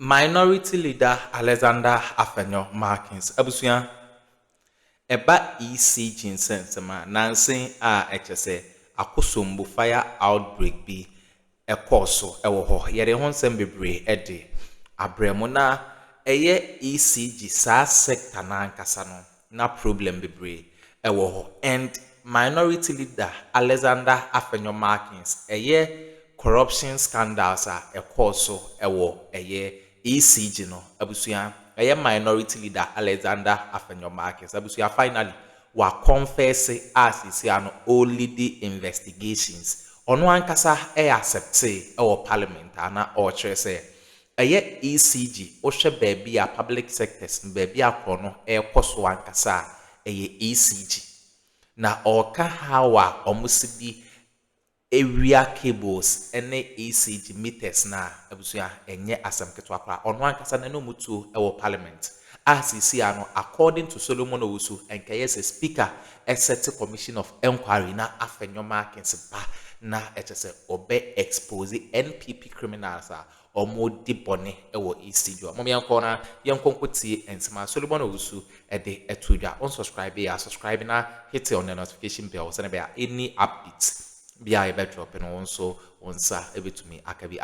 Minority Leader Alexander AfenyoMarkin abusua eba ECG nsensema nansen a echese akosombu fire outbreak bi ekoso ewo ho yere ho nsem bebre ede abremo na eye ECG sa sector na ankasa no na problem bebre ewo ho and Minority Leader Alexander AfenyoMarkin eye corruption scandals a ekoso ewo eye ECG no abusua eye Minority Leader Alexander AfenyoMarkin abusua finally wa confess as isi ano only the investigations ono ankasa accept our parliament ana o chere say eye ECG o hwe baby a public sectors baby akono koso ankasa eye ECG na oka hawa omusibi area cables ene ECG meters na abusua enye asem keto akwa ono ankasa na no mutu parliament as isi ano according to Solomon Owusu NKS speaker set commission of inquiry na AfenyoMarkin ba na etese obe expose NPP criminals omo di bone ewo ECG omo yanko na yanko nkotie ensema Solomon Owusu ede etuja unsubscribe ya subscribe na hit on the notification bell so na be any updates bia e be drop no onso onsa ebetumi akabi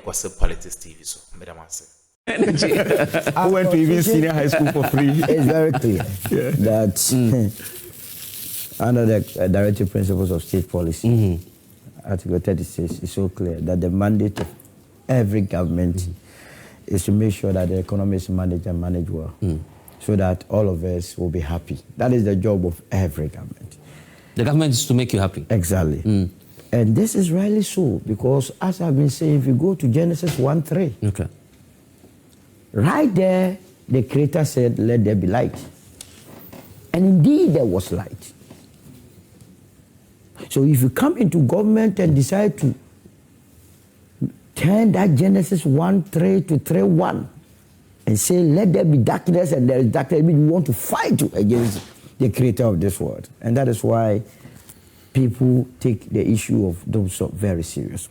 gossip politics TV so medamase I went to even senior high school for free. It's very clear that under the directive principles of state policy, Article 36 is so clear that the mandate of every government is to make sure that the economy is managed and managed well, so that all of us will be happy. That is the job of every government. The government is to make you happy. Exactly. And this is rightly so, because as I've been saying, if you go to Genesis 1:3, okay. Right there, the Creator said, let there be light. And indeed, there was light. So if you come into government and decide to turn that Genesis 1:3 to 3:1 and say, let there be darkness and there is darkness, you want to fight against the Creator of this world. And that is why people take the issue of those very serious.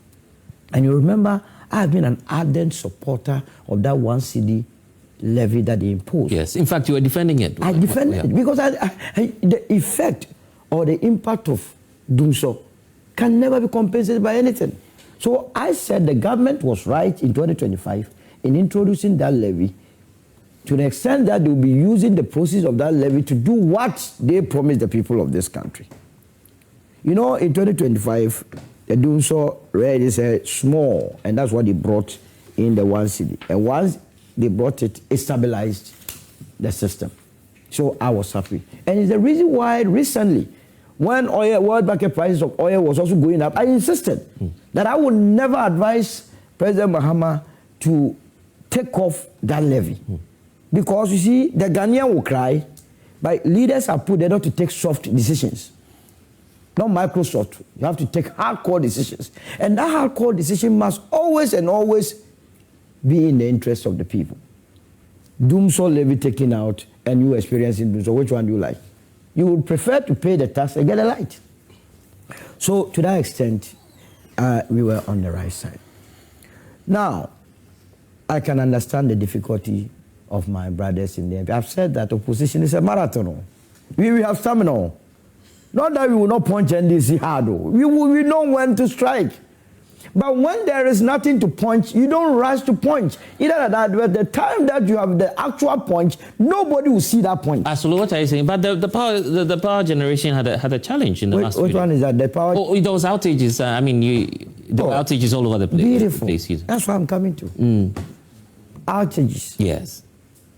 And you remember, I've been an ardent supporter of that 1 cedi levy that they imposed. Yes, in fact, you were defending it. I defended it because the effect or the impact of doing so can never be compensated by anything. So I said the government was right in 2025 in introducing that levy to the extent that they will be using the proceeds of that levy to do what they promised the people of this country. You know, in 2025, the doing so rate is small, and that's what they brought in the 1 cedi. And once they brought it, it stabilized the system. So I was happy. And it's the reason why recently, when world market prices of oil was also going up, I insisted that I would never advise President Mahama to take off that levy. Because you see, the Ghanaian will cry, but leaders are put there not to take soft decisions. Not Microsoft. You have to take hardcore decisions. And that hardcore decision must always and always be in the interest of the people. Doomsday levy taken out and you experiencing doomsday. Which one do you like? You would prefer to pay the tax and get a light. So to that extent, we were on the right side. Now, I can understand the difficulty of my brothers in there. I've said that opposition is a marathon. We have stamina. Not that we will not punch NDC hard. We know when to strike. But when there is nothing to punch, you don't rush to punch. Either that, but the time that you have the actual punch, nobody will see that punch. Absolutely, what are you saying? But the power generation had a challenge in the last. Which one is that? The power. Oh, those outages. I mean, there were outages all over the place. Beautiful. That's what I'm coming to. Outages. Yes.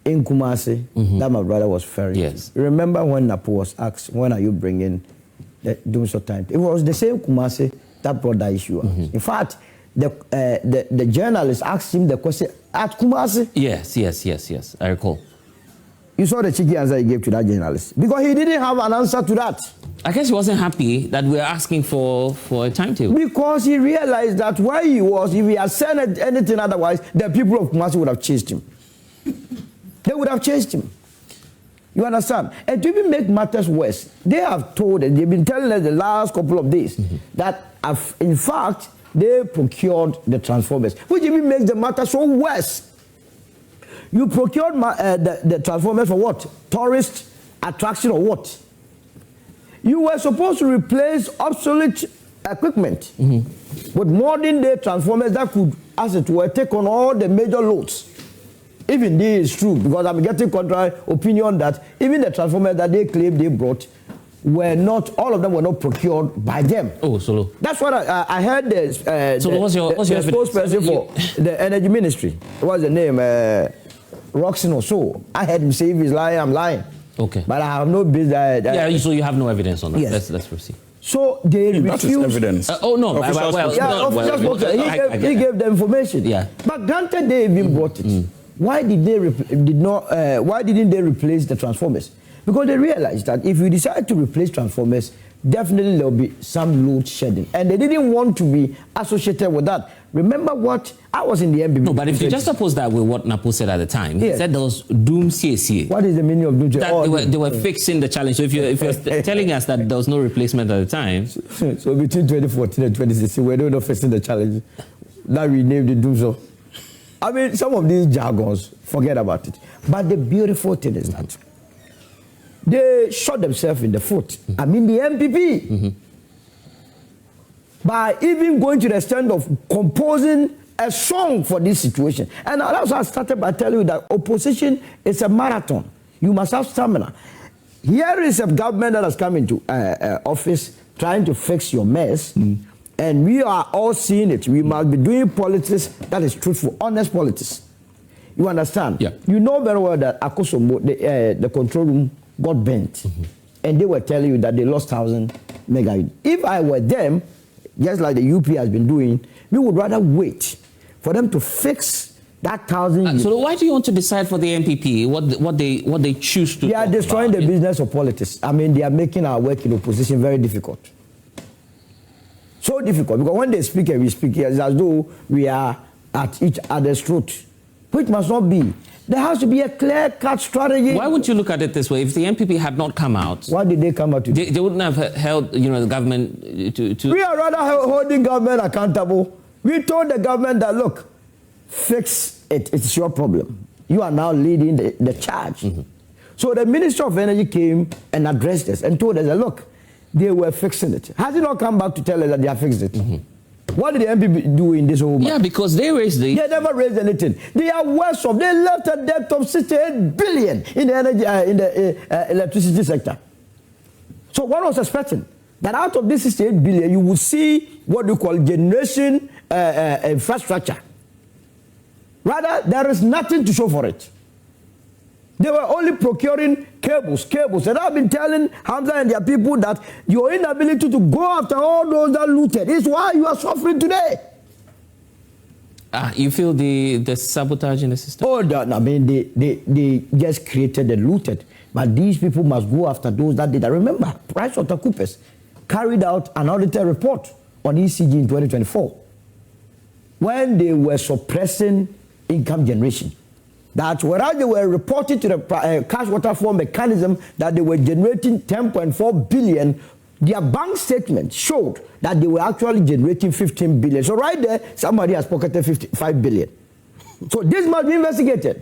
In Kumasi, that my brother was ferrying. Yes. Remember when Napo was asked, when are you bringing the doomsday time? It was the same Kumasi that brought that issue up. In fact, the journalist asked him the question at Kumasi. Yes. I recall. You saw the cheeky answer he gave to that journalist. Because he didn't have an answer to that. I guess he wasn't happy that we were asking for a timetable. Because he realized that where he was, if he had said anything otherwise, the people of Kumasi would have chased him. They would have chased him. You understand? And to even make matters worse, they have told us, they've been telling us the last couple of days that, in fact, they procured the transformers, which even makes the matter so worse. You procured the transformers for what? Tourist attraction or what? You were supposed to replace obsolete equipment with modern day transformers that could, as it were, take on all the major loads. Even this is true, because I'm getting contrary opinion that even the transformers that they claim they brought were not, all of them were not procured by them. Oh, Solo. That's what I heard. What's your spokesperson for the energy ministry? What's the name? Roxin or so. I heard him say if he's lying, I'm lying. Okay. But I have no business. Yeah, so you have no evidence on that. Yes. Let's proceed. So they refused. That is evidence. Oh no, he gave the information. Yeah. But granted, they even brought it. Why did they why didn't they replace the transformers? Because they realized that if you decide to replace transformers, definitely there will be some load shedding, and they didn't want to be associated with that. Remember what I was in the NPP. No, but if you just oppose that with what Napo said at the time, he said there was doom CACA. What is the meaning of doom CACA? They were fixing the challenge. So if you're telling us that there was no replacement at the time, so between 2014 and 2016, we're not fixing the challenge. Now we named it doom so. I mean, some of these jargons, forget about it. But the beautiful thing is that they shot themselves in the foot. I mean, the NPP. By even going to the extent of composing a song for this situation. And that's why I started by telling you that opposition is a marathon. You must have stamina. Here is a government that has come into office trying to fix your mess. And we are all seeing it. We must be doing politics that is truthful, honest politics. You understand? Yeah. You know very well that Akosombo, the control room got bent. And they were telling you that they lost 1,000 megawatt. If I were them, just like the UP has been doing, we would rather wait for them to fix that 1,000. So why do you want to decide for the NPP what they choose to? They are destroying the business of politics. I mean, they are making our work in opposition very difficult. So difficult, because when they speak and we speak, it's as though we are at each other's throat, which must not be. There has to be a clear-cut strategy. Why wouldn't you look at it this way? If the NPP had not come out, why did they come out to they wouldn't have held, the government to... We are rather holding government accountable. We told the government that, look, fix it. It's your problem. You are now leading the charge. So the Minister of Energy came and addressed us and told us that, look, they were fixing it. Has he not come back to tell us that they have fixed it? What did the NPP do in this whole matter? Yeah, because they raised the... They never raised anything. They are worse off. They left a debt of 68 billion in the energy, in the electricity sector. So one was expecting that out of this 68 billion, you would see what you call generation infrastructure. Rather, there is nothing to show for it. They were only procuring cables. And I've been telling Hamza and their people that your inability to go after all those that looted is why you are suffering today. You feel the sabotage in the system? Oh, I mean, they just created the looted. But these people must go after those that did. I remember, PricewaterhouseCoopers carried out an audited report on ECG in 2024 when they were suppressing income generation. That whereas they were reporting to the cash waterfall mechanism that they were generating 10.4 billion, their bank statement showed that they were actually generating 15 billion. So right there, somebody has pocketed 55 billion. So this must be investigated.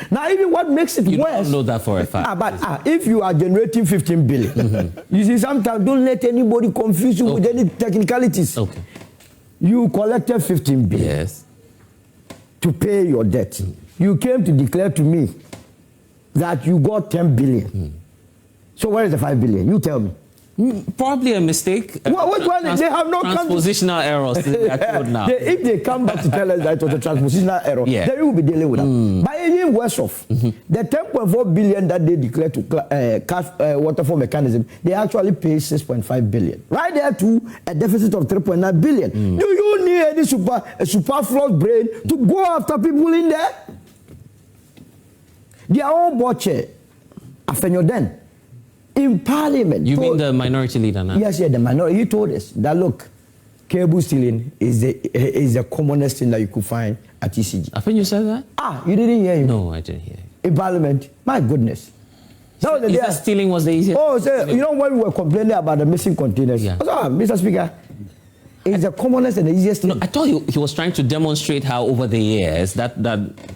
Now, even what makes it worse... You don't know that for a fact. But if you are generating 15 billion, you see, sometimes don't let anybody confuse you with any technicalities. Okay. You collected 15 billion to pay your debt. You came to declare to me that you got 10 billion. So where is the 5 billion? You tell me. Probably a mistake. Which one? They have not come to... Transpositional errors in that code now. If they come back to tell us that it was a transpositional error, then we will be dealing with that. But even worse off, the 10.4 billion that they declared to cash waterfall mechanism, they actually pay 6.5 billion. Right there too, a deficit of 3.9 billion. Do you need any superfluous brain to go after people in there? Their own butcher, AfenyoMarkin, in Parliament. You mean the minority leader now? Yes, the minority. He told us that, look, cable stealing is the commonest thing that you could find at ECG. I think you said that? You didn't hear him? No, I didn't hear him. In Parliament? My goodness. That stealing was the easiest? Oh, so, you know when we were complaining about the missing containers? Yeah. Mr. Speaker, It's the commonest and the easiest thing. No, I thought he was trying to demonstrate how over the years that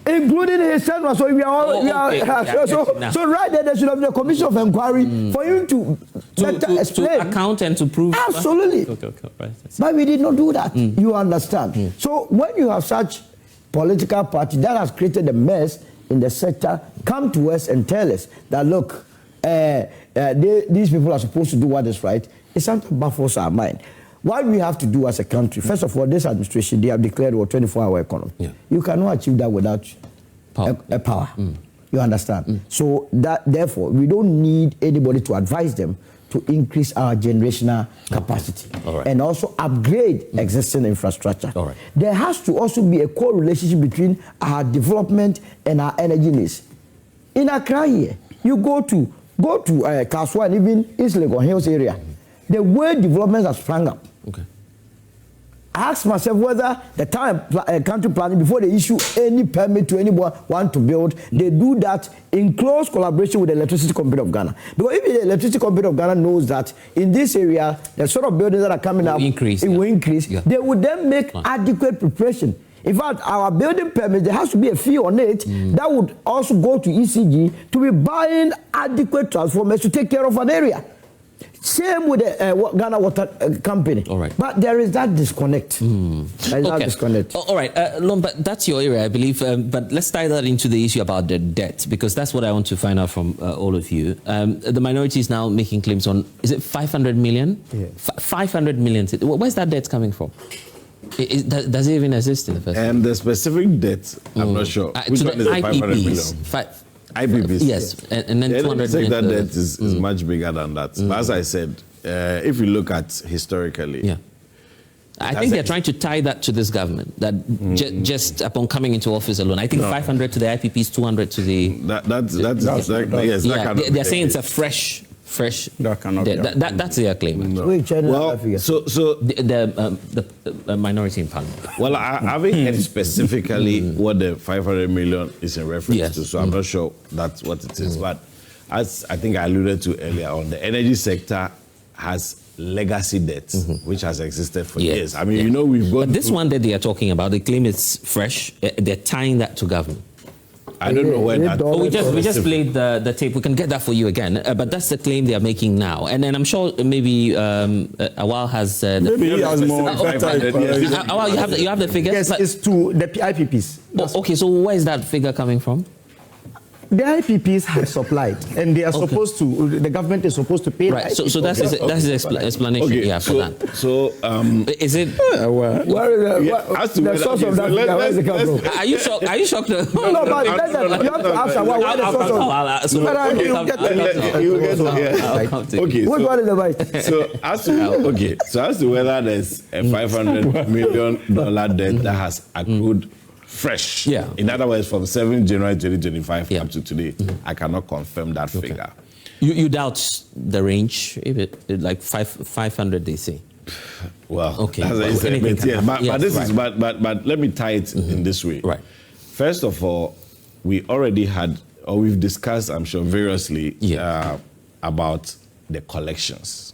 including his son. So we are all okay. So right there should have been a commission of inquiry for him to explain. To account and to prove. Absolutely. Okay. Right. But we did not do that. You understand? So when you have such political party that has created a mess in the sector, come to us and tell us that look, these people are supposed to do what is right. It sometimes baffles our mind. What we have to do as a country, first of all, this administration, they have declared a 24-hour economy. Yeah. You cannot achieve that without power. You understand? So that, therefore, we don't need anybody to advise them to increase our generational capacity and also upgrade existing infrastructure. There has to also be a correlation between our development and our energy needs. In Accra here, you go to Kaswa and even East Legon Hills area, the way developments have sprung up. I ask myself whether the time country planning, before they issue any permit to anyone want to build, they do that in close collaboration with the Electricity Company of Ghana. Because if the Electricity Company of Ghana knows that in this area, the sort of buildings that are coming up, it will increase, they would then make adequate preparation. In fact, our building permit, there has to be a fee on it that would also go to ECG to be buying adequate transformers to take care of an area. Same with the Ghana Water Company. But there is that disconnect. There is that disconnect. All right, Lomba, that's your area, I believe. But let's tie that into the issue about the debt, because that's what I want to find out from all of you. The minority is now making claims on, is it 500 million? Yeah. 500 million. Where's that debt coming from? Does it even exist in the first place? The specific debt, I'm not sure. Which one is the 500 million? IPPs. Yes, and then 200 million. That debt is much bigger than that. But as I said, if you look at historically, I think they're trying to tie that to this government. That just upon coming into office alone, I think 500 to the IPPs, 200 to the. They're saying it's a fresh. That cannot be. That's their claim. No. Well, so the minority in parliament. Well, I haven't heard specifically what the 500 million is in reference to, so I'm not sure that's what it is. But as I think I alluded to earlier on, the energy sector has legacy debt, which has existed for years. I mean, you know, we've got. But this one that they are talking about, they claim it's fresh. They're tying that to government. I don't know when that... we just played the tape. We can get that for you again. But that's the claim they are making now. And then I'm sure maybe Awal has... maybe he has more. Awal, you have the figure? Yes, it's to the IPPs. Okay, so where is that figure coming from? The IPPs have supplied, and they are supposed to. The government is supposed to pay. Right. So that's his explanation. For that. So is it? The source of that figure, where is it coming from? Are you shocked? Are you shocked? No, but you have to ask why the source of. Okay. Which one is the right? So as to whether there's a $500 million debt that has accrued fresh. In other words, from 7 January 2025 up to today, I cannot confirm that figure. You doubt the range, if it like 500, they say. Well, but let me tie it in this way. Right. First of all, we already had, or we've discussed, I'm sure, variously about the collections,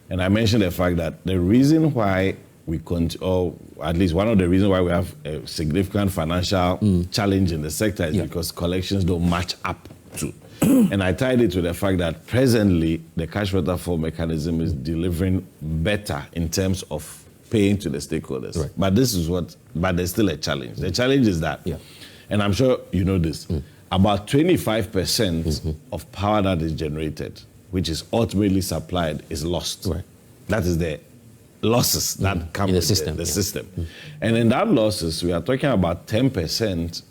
and I mentioned the fact that the reason why we or at least one of the reasons why we have a significant financial challenge in the sector is because collections don't match up to. And I tied it to the fact that presently the cash waterfall mechanism is delivering better in terms of paying to the stakeholders. Right. But there's still a challenge. The challenge is that, and I'm sure you know this, about 25% of power that is generated, which is ultimately supplied, is lost. Right. That is the losses that come in the system. And in that losses, we are talking about 10%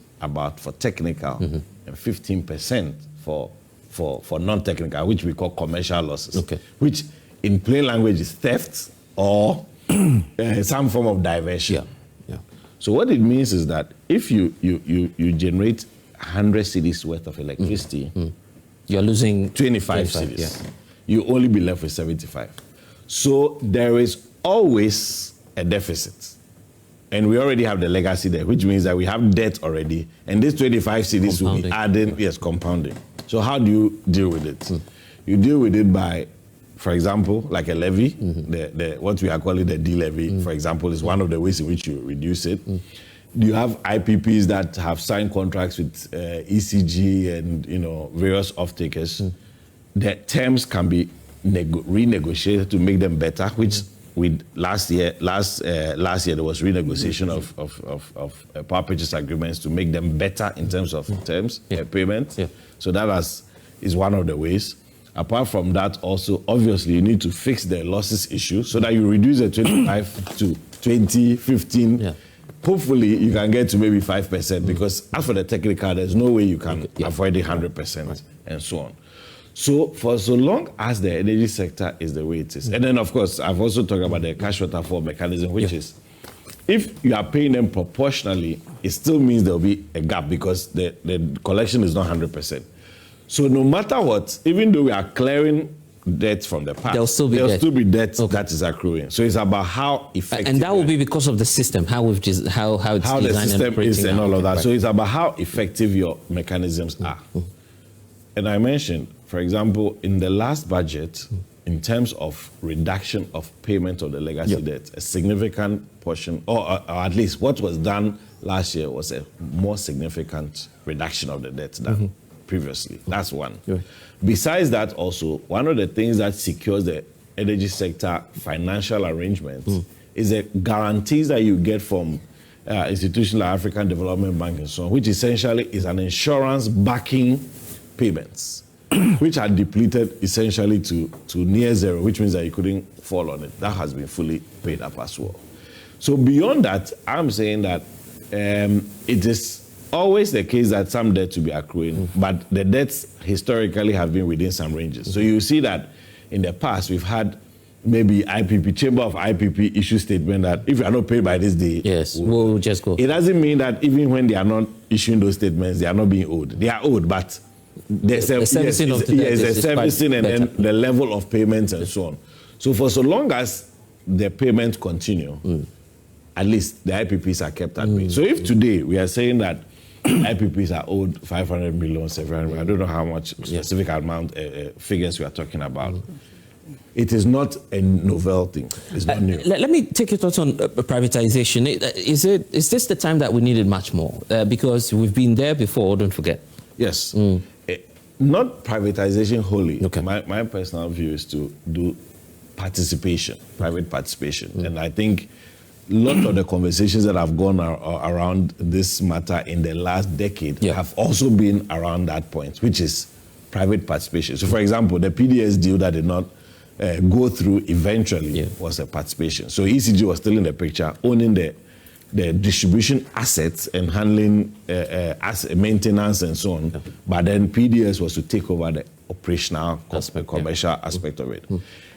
for technical and 15% for non-technical, which we call commercial losses, which in plain language is theft or some form of diversion. So what it means is that if you generate 100 cedis worth of electricity, you're losing 25 cedis. You only be left with 75. So there is always a deficit. And we already have the legacy there, which means that we have debt already. And this 25 cedis will be adding, compounding. So how do you deal with it? You deal with it by for example, like a levy, what we are calling the D-levy, for example, is one of the ways in which you reduce it. You have IPPs that have signed contracts with ECG and various off-takers. The terms can be renegotiated to make them better, which with last year there was renegotiation of power purchase agreements to make them better in terms of terms, payment. So that is one of the ways. Apart from that, also, obviously, you need to fix the losses issue so that you reduce the 25 to 20, 15. Hopefully, you can get to maybe 5%, because as for the technical, there's no way you can avoid the 100% and so on. So for so long as the energy sector is the way it is, and then, of course, I've also talked about the cash waterfall mechanism, which is, if you are paying them proportionally, it still means there will be a gap because the collection is not 100%. So no matter what, even though we are clearing debt from the past, there'll still be debt that is accruing. So it's about how effective, and that will be because of the system, how it's how the system is and all of that. So it's about how effective your mechanisms are. And I mentioned, for example, in the last budget, in terms of reduction of payment of the legacy debt, a significant portion, or at least what was done last year, was a more significant reduction of the debt than previously. That's one. Besides that, also, one of the things that secures the energy sector financial arrangements is the guarantees that you get from institutions like African Development Bank and so on, which essentially is an insurance backing payments, which are depleted essentially to near zero, which means that you couldn't fall on it. That has been fully paid up as well. So beyond that, I'm saying that it is always the case that some debt will be accruing, but the debts historically have been within some ranges. So you see that in the past, we've had maybe IPP, Chamber of IPP issue statement that if you are not paid by this day, we'll just go. It doesn't mean that even when they are not issuing those statements, they are not being owed. They are owed, but there's a servicing of the debt. Yes, servicing and then the level of payments and so on. So for so long as the payments continue, at least the IPPs are kept at bay. So if today we are saying that IPPs are owed 500 million, 700 million, I don't know how much specific amount figures we are talking about. It is not a novel thing. It's not new. Let me take your thoughts on privatization. Is this the time that we needed much more? Because we've been there before, don't forget. Yes. Not privatization wholly. My personal view is to do participation, private participation. And I think a lot of the conversations that have gone around this matter in the last decade have also been around that point, which is private participation. So, for example, the PDS deal that did not go through eventually was a participation. So ECG was still in the picture, owning the distribution assets and handling maintenance and so on. But then PDS was to take over the operational commercial aspect of it.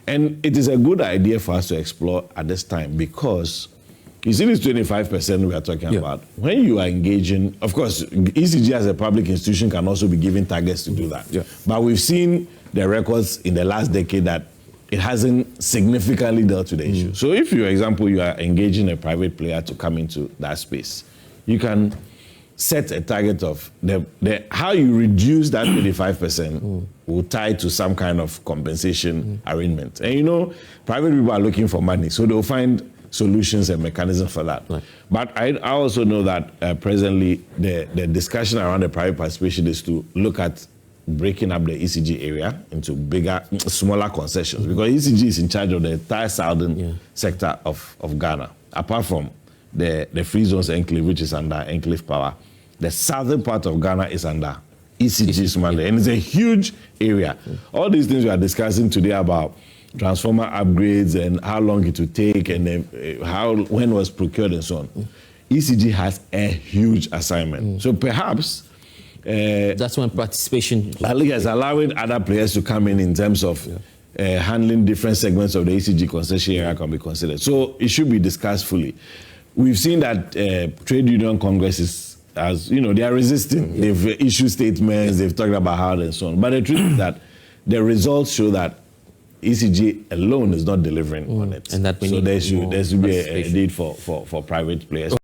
And it is a good idea for us to explore at this time, because you see this 25% we are talking about. When you are engaging, of course, ECG as a public institution can also be given targets to do that. But we've seen the records in the last decade that it hasn't significantly dealt with the issue. So if, for example, you are engaging a private player to come into that space, you can set a target of how you reduce that 25% will tie to some kind of compensation arrangement. And private people are looking for money, so they'll find solutions and mechanisms for that. But I also know that presently the discussion around the private participation is to look at breaking up the ECG area into smaller concessions, because ECG is in charge of the entire southern sector of Ghana, apart from the free zones enclave, which is under enclave power. The southern part of Ghana is under ECG's mandate, and it's a huge area. All these things we are discussing today about transformer upgrades and how long it will take and when was procured and so on. ECG has a huge assignment. So perhaps that's when participation is allowing other players to come in terms of handling different segments of the ECG concession area can be considered. So it should be discussed fully. We've seen that trade union congresses, they are resisting. They've issued statements, they've talked about how and so on. But the truth is that the results show that ECG alone is not delivering on it. And that there should be a need for private players.